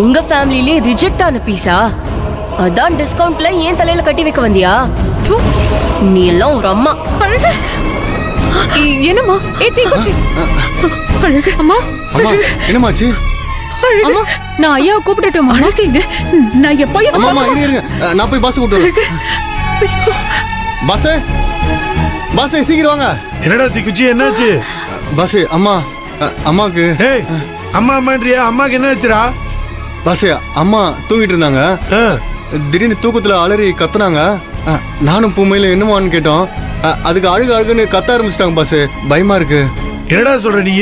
உங்க ஃபேமிலிலே ரிஜெக்ட் ஆன பீஸா? அதான் டிஸ்கவுண்ட்ல ஏன் தலையில கட்டி வைக்க வந்தியா? து, நீ எல்லாம் ஒரு அம்மா. அழகு என்னம்மா? ஏத்தி குச்சி அழகு அம்மா என்னமாச்சு? அம்மா நான் ஐயாவை கூப்பிட்டுட்டோம். அழகு இங்க நான் எப்போ அம்மா இருங்க நான் போய் பஸ் கூப்பிட்டு வரேன். பஸ் சீக்கிரம் வாங்க. என்னடா தீக்குச்சி என்னாச்சு? பஸ் அம்மாக்கு ஏய் அம்மா அம்மான்றியா? அம்மாக்கு என்ன ஆச்சுடா? பஸ் அம்மா தூங்கிட்டு இருந்தாங்க. திடீர்னு தூக்கத்துல அலறி கத்துனாங்க. நானும் பூமையில என்னமான்னு கேட்டோம். அதுக்கு அழுகுன்னு கத்த ஆரம்பிச்சிட்டாங்க. பஸ் பயமா இருக்கு. என்னடா சொல்ற நீ?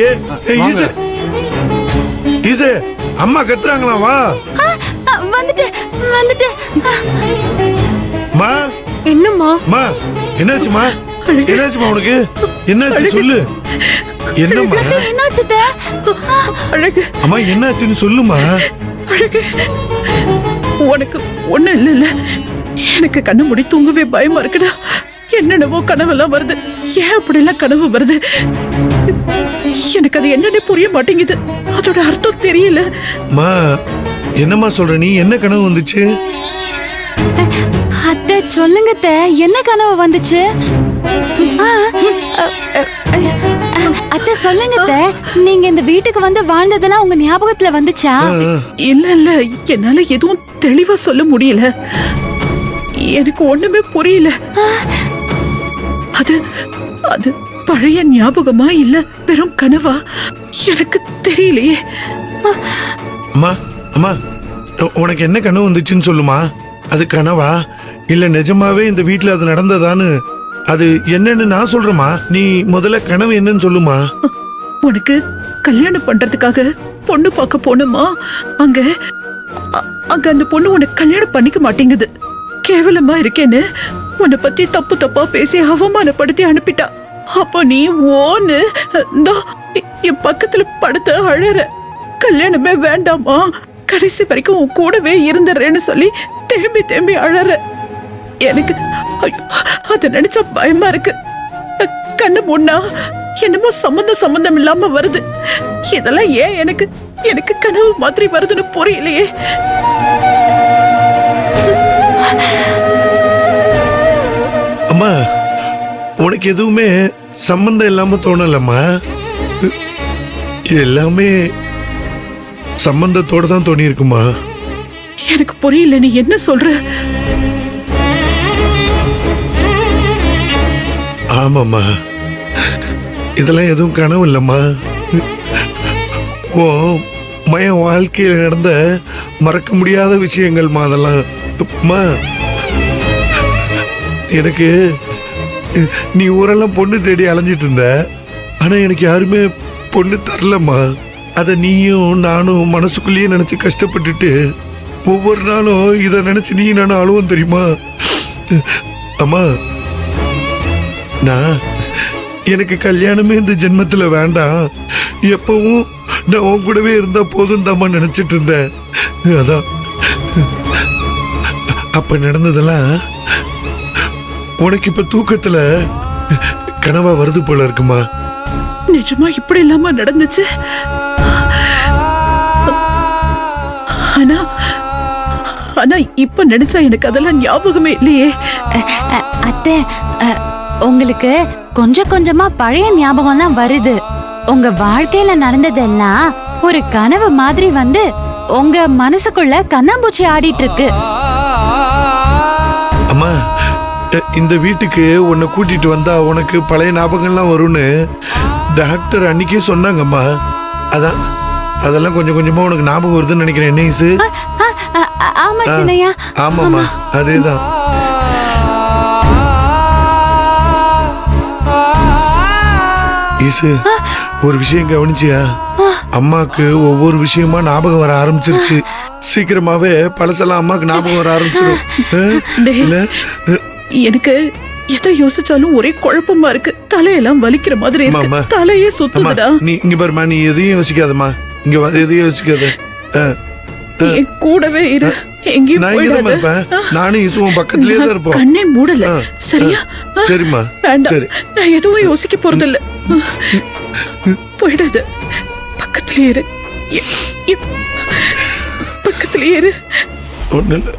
ஈசு அம்மா கத்துறாங்களா? வா வந்துட்டு மா. என்னம்மா? மா என்னாச்சுமா? என்னாச்சுமா உனக்கு? என்னாச்சு சொல்லு. என்னம்மா என்னாச்சு? அழகு அம்மா என்னாச்சுன்னு சொல்லுமா. அழகு உனக்கு ஒண்ணு இல்ல. எனக்கு கண்ணு மூடி தூங்கவே பயமா இருக்குடா. என்னென்னவோ கனவெல்லாம் வருது. ஏன் அப்படி எல்லாம் கனவு வருது? எனக்கு அது என்னன்னு புரிய மாட்டேங்குது. அதோட அர்த்தம் தெரியல. மா என்னம்மா சொல்ற நீ? என்ன கனவு வந்துச்சு? அத்தை சொல்லுங்க அத்தை, என்ன கனவு வந்துச்சு? அத்தை சொல்லுங்க அத்தை, நீங்க இந்த வீட்டுக்கு வந்து வாழ்ந்ததெல்லாம் உங்க ஞாபகத்துல வந்துச்சா? இல்ல என்னால எதுவும் தெளிவா சொல்ல முடியல. எனக்கு ஒண்ணுமே புரியல. அது அது பழைய ஞாபகமா இல்ல வெறும் கனவா? எனக்கு தெரியலையே. அம்மா அம்மா உனக்கு என்ன கனவு வந்துச்சுன்னு சொல்லுமா. அது கனவா இல்ல நிஜமாவே இந்த வீட்டுல அது நடந்ததான்னு? அது என்னன்னு நான் சொல்றேம்மா. நீ முதல்ல கனவு என்னன்னு சொல்லுமா. உனக்கு கல்யாணம் பண்றதுக்காக பொண்ணு பார்க்க போனோமா. அங்க அந்த பொண்ணு உனக்கு கல்யாணம் பண்ணிக்க மாட்டேங்குது. கேவலமா இருக்கேன்னு உன்னை பத்தி தப்பு தப்பா பேசி அவமானப்படுத்தி அனுப்பிட்டா. அப்போ நீ ஓன்னு என் பக்கத்துல படுத்து அழற. கல்யாணமே வேண்டாமா, கடைசி வரைக்கும் உன் கூடவே இருந்துறேன்னு சொல்லி தேம்பி தேம்பி அழற. எனக்கு அத நினைச்சா பயமா இருக்கு. கண்ணு முன்னா என்னமோ சம்பந்தம் இல்லாம வருது. இதெல்லாம் ஏன் எனக்கு கனவு மாதிரி வருதுன்னு புரியலையே. அம்மா உனக்கு எதுவுமே சம்பந்தம் இல்லாம தோணலம்மா. எல்லாமே சம்பந்தத்தோட தான் தோணி இருக்குமா. எனக்கு புரியல நீ என்ன சொல்ற. ஆமாம்மா இதெல்லாம் எதுவும் கனவு இல்லம்மா. ஓ என் வாழ்க்கையில் நடந்த மறக்க முடியாத விஷயங்கள்மா அதெல்லாம். அம்மா எனக்கு நீ ஊரெல்லாம் பொண்ணு தேடி அலைஞ்சிட்டு இருந்த. ஆனா எனக்கு யாருமே பொண்ணு தரலம்மா. அத நீயும் நானும் மனசுக்குள்ளேயே நினைச்சு கஷ்டப்பட்டுட்டு ஒவ்வொரு நாளும் இத நினைச்சு நீ நானும் அழுவோம் தெரியுமா. அம்மா நான் எனக்கு கல்யாணமே இந்த ஜென்மத்துல வேண்டாம், எப்பவும் நான் உன் கூடவே இருந்தா போதும் தாம்மா நினைச்சிட்டு இருந்தேன். அதான் அப்ப நடந்ததெல்லாம் உனக்கு இப்ப தூக்கத்துல கனவா வருது போல இருக்குமா. நிஜமா இப்படி இல்லாம நடந்துச்சு. ஆனா இப்ப நினைச்சா எனக்கு அதெல்லாம் ஞாபகமே இல்லையே. அத்தை உங்களுக்கு கொஞ்சம் கொஞ்சமா பழைய ஞாபகம்லாம் வருது. உங்க வாழ்க்கையில நடந்ததெல்லாம் ஒரு கனவு மாதிரி வந்து உங்க மனசுக்குள்ள கண்ணாம்பூச்சி ஆடிட்டு இருக்கு. அம்மா இந்த வீட்டுக்கு உன்னை கூட்டிட்டு வந்தா உனக்கு பழைய ஞாபகம்லாம் வரும்னு டாக்டர் அன்னைக்கே சொன்னாங்கம்மா. அதான் அதெல்லாம் கொஞ்சம் கொஞ்சமா உனக்கு ஞாபகம் வருதுன்னு நினைக்கிறேன். என்ன ஈசு? ஆமா சின்னையா. ஆமாம்மா அதேதான். ஈசு ஒரு விஷயம் கவனிச்சியா? அம்மாக்கு ஒவ்வொரு விஷயமா ஞாபகம் வர ஆரம்பிச்சிருச்சு. சீக்கிரமாவே பழசெல்லாம் அம்மாக்கு ஞாபகம் வர ஆரம்பிச்சிடும். எனக்கு எதை யோசிச்சாலும் ஒரே குழப்பமா இருக்கு. தலையெல்லாம் வலிக்கிற மாதிரி இருக்கு. தலையே சுத்துதுடா. நீ இங்க பாருமா, நீ எதையும் யோசிக்காதம்மா. இங்க வந்து எதையும் யோசிக்காத. என் கூடவே இரு. எங்கேயும் நான் இங்க தான் இருப்பேன். நானும் இசுவும் பக்கத்துலயே தான் இருப்போம். கண்ணே மூடல. சரியா? சரிம்மா. வேண்டாம், நான் எதுவும் யோசிக்க போறதில்ல. போயிடாத, பக்கத்துலயே இரு. இரு. ஒன்றும் இல்லை.